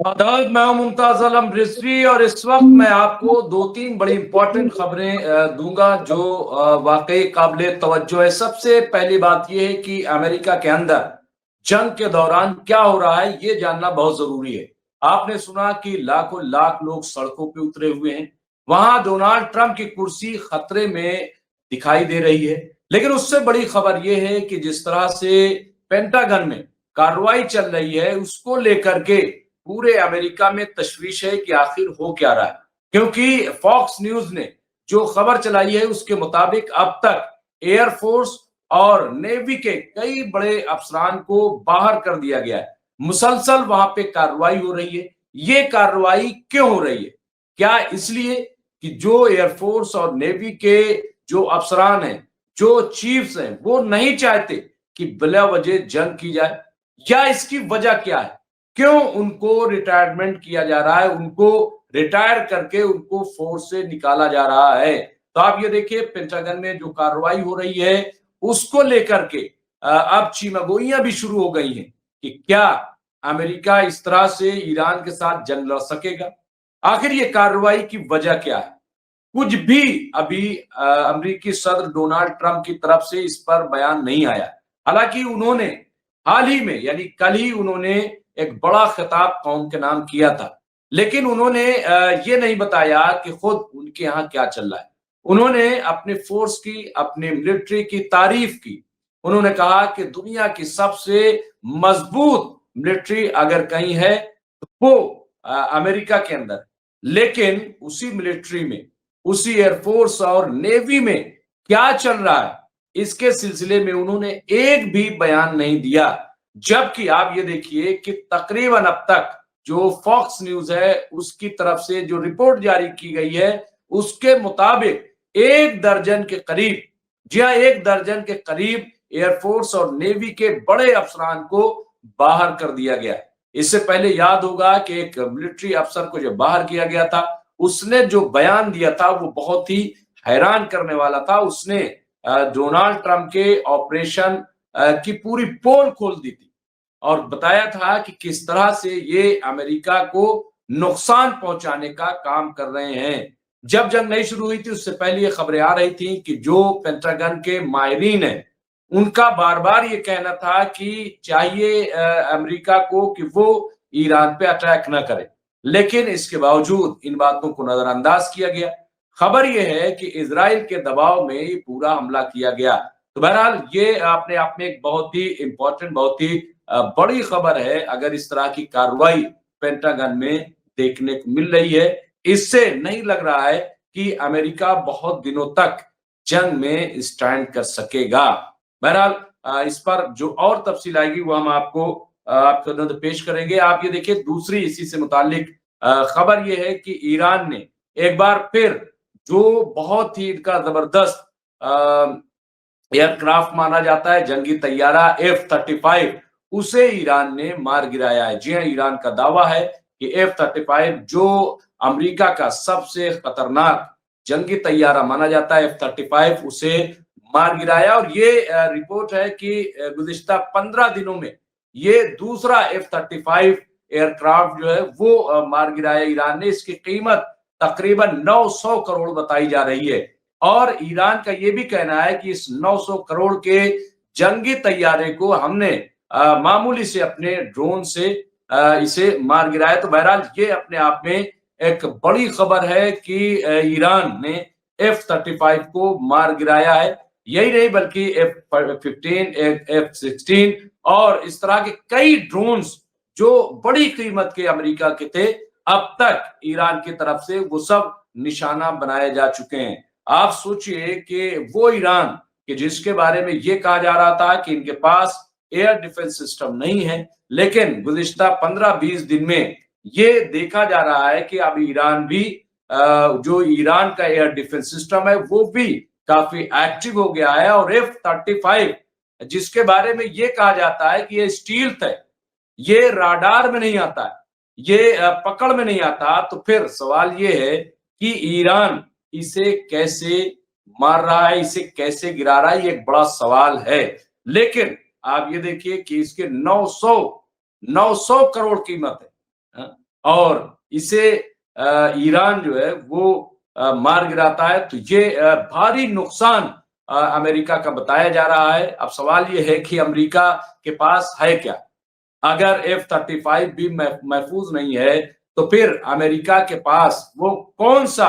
आदाब, मैं हूं मुमताज आलम रिजवी और इस वक्त मैं आपको दो तीन बड़ी इंपॉर्टेंट खबरें दूंगा जो वाकई काबिले तवज्जो है। सबसे पहली बात यह है कि अमेरिका के अंदर जंग के दौरान क्या हो रहा है ये जानना बहुत जरूरी है। आपने सुना कि लाखों लाख लोग सड़कों पे उतरे हुए हैं। वहां डोनाल्ड ट्रंप की कुर्सी खतरे में दिखाई दे रही है। लेकिन उससे बड़ी खबर यह है कि जिस तरह से पेंटागन में कार्रवाई चल रही है उसको लेकर के पूरे अमेरिका में तशवीश है कि आखिर हो क्या रहा है। क्योंकि फॉक्स न्यूज ने जो खबर चलाई है उसके मुताबिक अब तक एयरफोर्स और नेवी के कई बड़े अफसरान को बाहर कर दिया गया है। मुसलसल वहां पे कार्रवाई हो रही है। ये कार्रवाई क्यों हो रही है? क्या इसलिए कि जो एयरफोर्स और नेवी के जो अफसरान हैं, जो चीफ्स हैं, वो नहीं चाहते कि बिला वजह जंग की जाए, या इसकी वजह क्या है? क्यों उनको रिटायरमेंट किया जा रहा है, उनको रिटायर करके उनको फोर्स से निकाला जा रहा है? तो आप ये देखिए पेंटागन में जो कार्रवाई हो रही है उसको लेकर के अब चीमगोइयां भी शुरू हो गई हैं कि क्या अमेरिका इस तरह से ईरान के साथ जंग लड़ सकेगा? आखिर ये कार्रवाई की वजह क्या है? कुछ भी अभी अमेरिकी सदर डोनाल्ड ट्रंप की तरफ से इस पर बयान नहीं आया। हालांकि उन्होंने हाल ही में यानी कल ही उन्होंने एक बड़ा खिताब कौम के नाम किया था। लेकिन उन्होंने ये नहीं बताया कि खुद उनके यहाँ क्या चल रहा है। उन्होंने अपने फोर्स की, अपने मिलिट्री की तारीफ की। उन्होंने कहा कि दुनिया की सबसे मजबूत मिलिट्री अगर कहीं है तो वो अमेरिका के अंदर। लेकिन उसी मिलिट्री में, उसी एयरफोर्स और नेवी में क्या चल रहा है इसके सिलसिले में उन्होंने एक भी बयान नहीं दिया। जबकि आप ये देखिए कि तकरीबन अब तक जो फॉक्स न्यूज है उसकी तरफ से जो रिपोर्ट जारी की गई है उसके मुताबिक एक दर्जन के करीब, जी हाँ, एक दर्जन के करीब एयरफोर्स और नेवी के बड़े अफसरान को बाहर कर दिया गया। इससे पहले याद होगा कि एक मिलिट्री अफसर को जब बाहर किया गया था, उसने जो बयान दिया था वो बहुत ही हैरान करने वाला था। उसने डोनाल्ड ट्रंप के ऑपरेशन की पूरी पोल खोल दी थी और बताया था कि किस तरह से ये अमेरिका को नुकसान पहुंचाने का काम कर रहे हैं। जब जंग नहीं शुरू हुई थी उससे पहले ये खबरें आ रही थी कि जो पेंटागन के माहिरीन हैं उनका बार बार ये कहना था कि चाहिए अमेरिका को कि वो ईरान पे अटैक न करे। लेकिन इसके बावजूद इन बातों को नजरअंदाज किया गया। खबर यह है कि इजराइल के दबाव में ये पूरा हमला किया गया। तो बहरहाल ये अपने आप में एक बहुत ही इंपॉर्टेंट, बहुत ही बड़ी खबर है अगर इस तरह की कार्रवाई पेंटागन में देखने को मिल रही है। इससे नहीं लग रहा है कि अमेरिका बहुत दिनों तक जंग में स्टैंड कर सकेगा। बहरहाल इस पर जो और तफसील आएगी वो हम आपको आपके नजर पेश करेंगे। आप ये देखिए दूसरी इसी से मुतालिक खबर ये है कि ईरान ने एक बार फिर जो बहुत ही इनका जबरदस्त एयरक्राफ्ट माना जाता है, जंगी तैयारा F-35, उसे ईरान ने मार गिराया है। जी हाँ, ईरान का दावा है कि F-35 जो अमेरिका का सबसे खतरनाक जंगी तैयारा माना जाता है F-35, उसे मार गिराया। और ये रिपोर्ट है कि गुज़िश्ता 15 दिनों में ये दूसरा F-35 एयरक्राफ्ट जो है वो मार गिराया ईरान ने। इसकी कीमत तकरीबन 900 करोड़ बताई जा रही है। और ईरान का यह भी कहना है कि इस 900 करोड़ के जंगी तैयारे को हमने मामूली से अपने ड्रोन से इसे मार गिराया। तो बहरहाल ये अपने आप में एक बड़ी खबर है कि ईरान ने F-35 को मार गिराया है। यही नहीं बल्कि F-15, F-16 और इस तरह के कई ड्रोन्स जो बड़ी कीमत के अमेरिका के थे, अब तक ईरान की तरफ से वो सब निशाना बनाए जा चुके हैं। आप सोचिए कि वो ईरान कि जिसके बारे में ये कहा जा रहा था कि इनके पास एयर डिफेंस सिस्टम नहीं है, लेकिन गुज़िश्ता 15-20 दिन में ये देखा जा रहा है कि अब ईरान भी जो ईरान का एयर डिफेंस सिस्टम है वो भी काफी एक्टिव हो गया है। और F-35 जिसके बारे में ये कहा जाता है कि ये स्टील्थ है, ये राडार में नहीं आता है, ये पकड़ में नहीं आता, तो फिर सवाल ये है कि ईरान इसे कैसे मार रहा है, इसे कैसे गिरा रहा है, ये एक बड़ा सवाल है। लेकिन आप ये देखिए कि इसके 900 करोड़ कीमत है। हाँ? और इसे ईरान जो है वो मार गिराता है, तो ये भारी नुकसान अमेरिका का बताया जा रहा है। अब सवाल ये है कि अमेरिका के पास है क्या? अगर F-35 भी महफूज नहीं है, तो फिर अमेरिका के पास वो कौन सा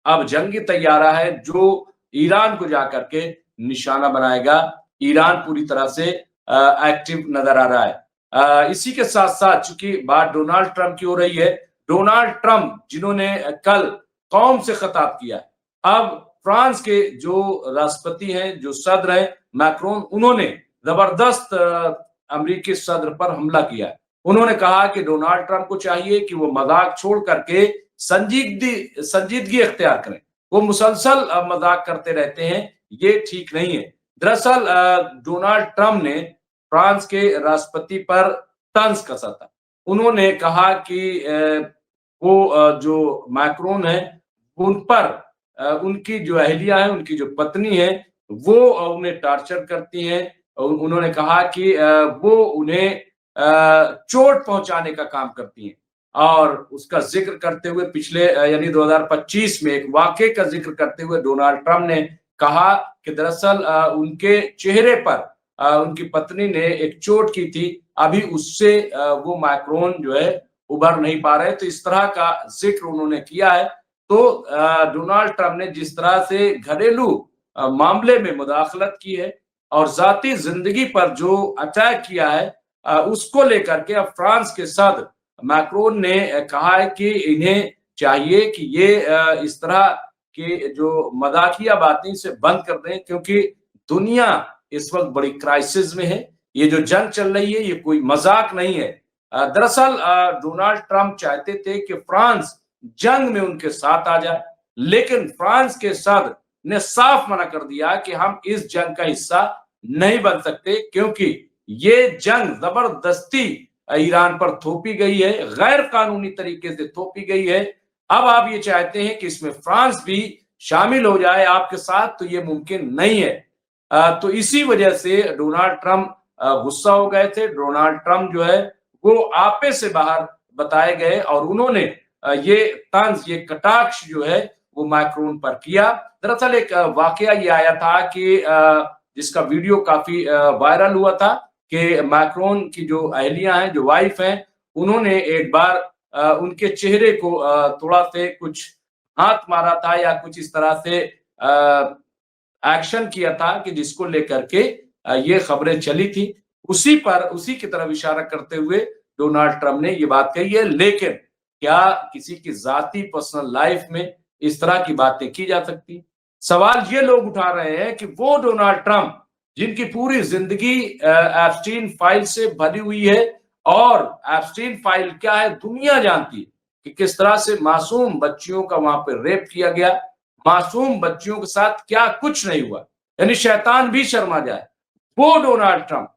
अब जंगी तैयारा है जो ईरान को जाकर के निशाना बनाएगा? ईरान पूरी तरह से एक्टिव नजर आ रहा है। इसी के साथ साथ चूंकि बात डोनाल्ड ट्रंप की हो रही है, डोनाल्ड ट्रंप जिन्होंने कल कौम से खिताब किया, अब फ्रांस के जो राष्ट्रपति हैं, जो सदर हैं मैक्रोन, उन्होंने जबरदस्त अमेरिकी सदर पर हमला किया। उन्होंने कहा कि डोनाल्ड ट्रंप को चाहिए कि वो मजाक छोड़ करके संजीदगी इख्तियार करें। वो मुसलसल मजाक करते रहते हैं, ये ठीक नहीं है। दरअसल डोनाल्ड ट्रंप ने फ्रांस के राष्ट्रपति पर तंज कसा था। उन्होंने कहा कि वो जो मैक्रोन है उन पर उनकी जो अहलिया है, उनकी जो पत्नी है, वो उन्हें टार्चर करती हैं। उन्होंने कहा कि वो उन्हें चोट पहुंचाने का काम करती हैं, और उसका जिक्र करते हुए पिछले यानी 2025 में एक वाकये का जिक्र करते हुए डोनाल्ड ट्रंप ने कहा कि दरअसल उनके चेहरे पर उनकी पत्नी ने एक चोट की थी, अभी उससे वो मैक्रोन जो है उभर नहीं पा रहे। तो इस तरह का जिक्र उन्होंने किया है। तो डोनाल्ड ट्रंप ने जिस तरह से घरेलू मामले में मुदाखलत की है और जाती जिंदगी पर जो अटैक किया है, उसको लेकर के अब फ्रांस के सदर मैक्रोन ने कहा है कि इन्हें चाहिए कि ये इस तरह की जो मजाकिया बातें से बंद कर दें, क्योंकि दुनिया इस वक्त बड़ी क्राइसिस में है। ये जो जंग चल रही है, ये कोई मजाक नहीं है। दरअसल डोनाल्ड ट्रंप चाहते थे कि फ्रांस जंग में उनके साथ आ जाए, लेकिन फ्रांस के सदर ने साफ मना कर दिया कि हम इस जंग का हिस्सा नहीं बन सकते, क्योंकि ये जंग जबरदस्ती ईरान पर थोपी गई है, गैर कानूनी तरीके से थोपी गई है। अब आप ये चाहते हैं कि इसमें फ्रांस भी शामिल हो जाए आपके साथ, तो ये मुमकिन नहीं है। तो इसी वजह से डोनाल्ड ट्रंप गुस्सा हो गए थे। डोनाल्ड ट्रंप जो है वो आपे से बाहर बताए गए और उन्होंने ये तंज, ये कटाक्ष जो है वो मैक्रोन पर किया। दरअसल एक वाकया ये आया था कि जिसका वीडियो काफी वायरल हुआ था कि मैक्रोन की जो अहलिया हैं, जो वाइफ हैं, उन्होंने एक बार उनके चेहरे को थोड़ा से कुछ हाथ मारा था या कुछ इस तरह से एक्शन किया था कि जिसको लेकर के ये खबरें चली थी। उसी की तरफ इशारा करते हुए डोनाल्ड ट्रंप ने ये बात कही है। लेकिन क्या किसी की जाती पर्सनल लाइफ में इस तरह की बातें की जा सकती? सवाल ये लोग उठा रहे हैं कि वो डोनाल्ड ट्रंप जिनकी पूरी जिंदगी एप्स्टीन फाइल से भरी हुई है, और एप्स्टीन फाइल क्या है दुनिया जानती है कि किस तरह से मासूम बच्चियों का वहां पर रेप किया गया, मासूम बच्चियों के साथ क्या कुछ नहीं हुआ, यानी शैतान भी शर्मा जाए। वो डोनाल्ड ट्रंप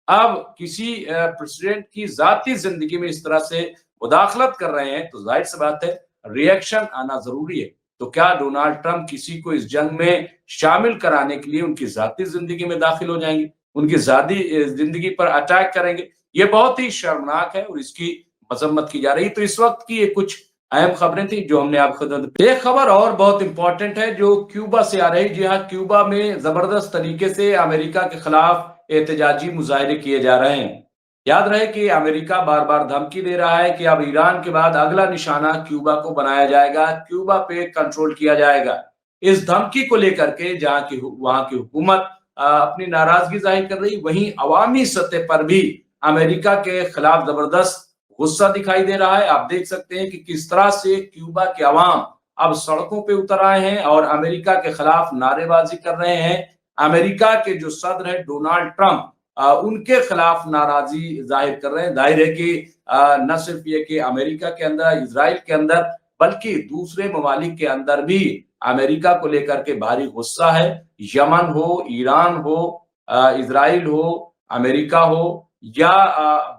अब किसी प्रेसिडेंट की जाती जिंदगी में इस तरह से मुदाखलत कर रहे हैं, तो जाहिर सी बात है रिएक्शन आना जरूरी है। तो क्या डोनाल्ड ट्रंप किसी को इस जंग में शामिल कराने के लिए उनकी जाती जिंदगी में दाखिल हो जाएंगे, उनकी जाती जिंदगी पर अटैक करेंगे? ये बहुत ही शर्मनाक है और इसकी मजम्मत की जा रही। तो इस वक्त की ये कुछ अहम खबरें थी जो हमने आपको दी। एक खबर और बहुत इंपॉर्टेंट है जो क्यूबा से आ रही। जी हाँ, क्यूबा में जबरदस्त तरीके से अमेरिका के खिलाफ एहतजाजी मुजाहरे किए जा रहे हैं। याद रहे कि अमेरिका बार बार धमकी दे रहा है कि अब ईरान के बाद अगला निशाना क्यूबा को बनाया जाएगा, क्यूबा पे कंट्रोल किया जाएगा। इस धमकी को लेकर के वहां की हुकूमत अपनी नाराजगी जाहिर कर रही, वहीं अवामी सतह पर भी अमेरिका के खिलाफ जबरदस्त गुस्सा दिखाई दे रहा है। आप देख सकते हैं कि किस तरह से क्यूबा के अवाम अब सड़कों पे उतर आए हैं और अमेरिका के खिलाफ नारेबाजी कर रहे हैं। अमेरिका के जो सदर है डोनाल्ड ट्रंप उनके खिलाफ नाराजगी जाहिर कर रहे हैं। जाहिर है कि न सिर्फ ये कि अमेरिका के अंदर, इजराइल के अंदर, बल्कि दूसरे ममालिक के अंदर भी अमेरिका को लेकर के भारी गुस्सा है। यमन हो, ईरान हो, इजराइल हो, अमेरिका हो या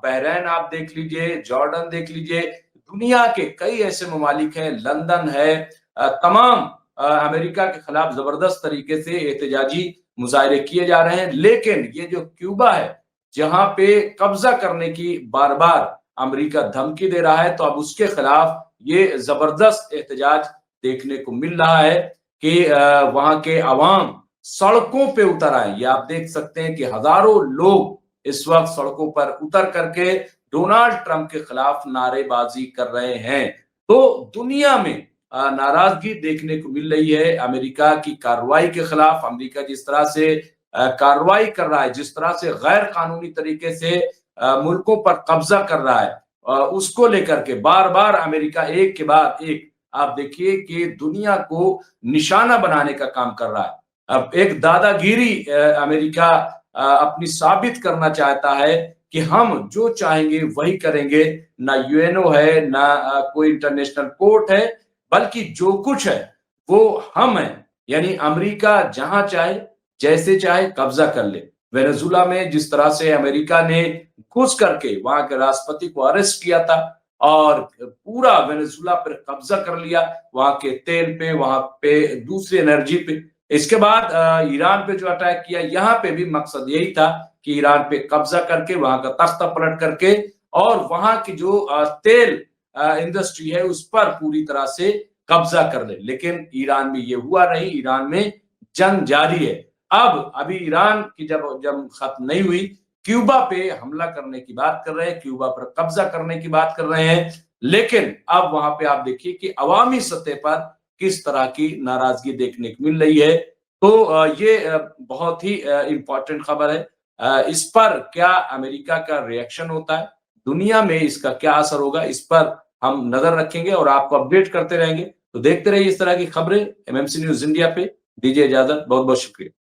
बहरीन आप देख लीजिए, जॉर्डन देख लीजिए, दुनिया के कई ऐसे ममालिक हैं, लंदन है, तमाम अमेरिका के खिलाफ जबरदस्त तरीके से एहतजाजी मुजाहरे किए जा रहे हैं। लेकिन ये जो क्यूबा है, जहां पे कब्जा करने की बार बार अमेरिका धमकी दे रहा है, तो अब उसके खिलाफ ये जबरदस्त एहतजाज देखने को मिल रहा है कि वहां के अवाम सड़कों पे उतर आए। ये आप देख सकते हैं कि हजारों लोग इस वक्त सड़कों पर उतर करके डोनाल्ड ट्रंप के खिलाफ नारेबाजी कर रहे हैं। तो दुनिया में नाराजगी देखने को मिल रही है अमेरिका की कार्रवाई के खिलाफ। अमेरिका जिस तरह से कार्रवाई कर रहा है, जिस तरह से गैर कानूनी तरीके से मुल्कों पर कब्जा कर रहा है, उसको लेकर के बार बार अमेरिका एक के बाद एक, आप देखिए कि दुनिया को निशाना बनाने का काम कर रहा है। अब एक दादागिरी अमेरिका अपनी साबित करना चाहता है कि हम जो चाहेंगे वही करेंगे। ना यूएनओ है, ना कोई इंटरनेशनल कोर्ट है, बल्कि जो कुछ है वो हम हैं। यानी अमेरिका जहां चाहे जैसे चाहे कब्जा कर ले। वेनेजुला में जिस तरह से अमेरिका ने घुस करके वहां के राष्ट्रपति को अरेस्ट किया था और पूरा वेनेजुला पर कब्जा कर लिया, वहां के तेल पे, वहां पे दूसरी एनर्जी पे। इसके बाद ईरान पे जो अटैक किया, यहाँ पे भी मकसद यही था कि ईरान पे कब्जा करके वहां का तख्ता पलट करके और वहां की जो तेल इंडस्ट्री है उस पर पूरी तरह से कब्जा कर ले। लेकिन ईरान में ये हुआ नहीं, ईरान में जंग जारी है। अब अभी ईरान की जब जब खत्म नहीं हुई, क्यूबा पे हमला करने की बात कर रहे हैं, क्यूबा पर कब्जा करने की बात कर रहे हैं। लेकिन अब वहां पे आप देखिए कि अवामी सतह पर किस तरह की नाराजगी देखने को मिल रही है। तो ये बहुत ही इंपॉर्टेंट खबर है। इस पर क्या अमेरिका का रिएक्शन होता है, दुनिया में इसका क्या असर होगा, इस पर हम नजर रखेंगे और आपको अपडेट करते रहेंगे। तो देखते रहिए इस तरह की खबरें एमएमसी न्यूज इंडिया पे। दीजिए इजाजत, बहुत बहुत शुक्रिया।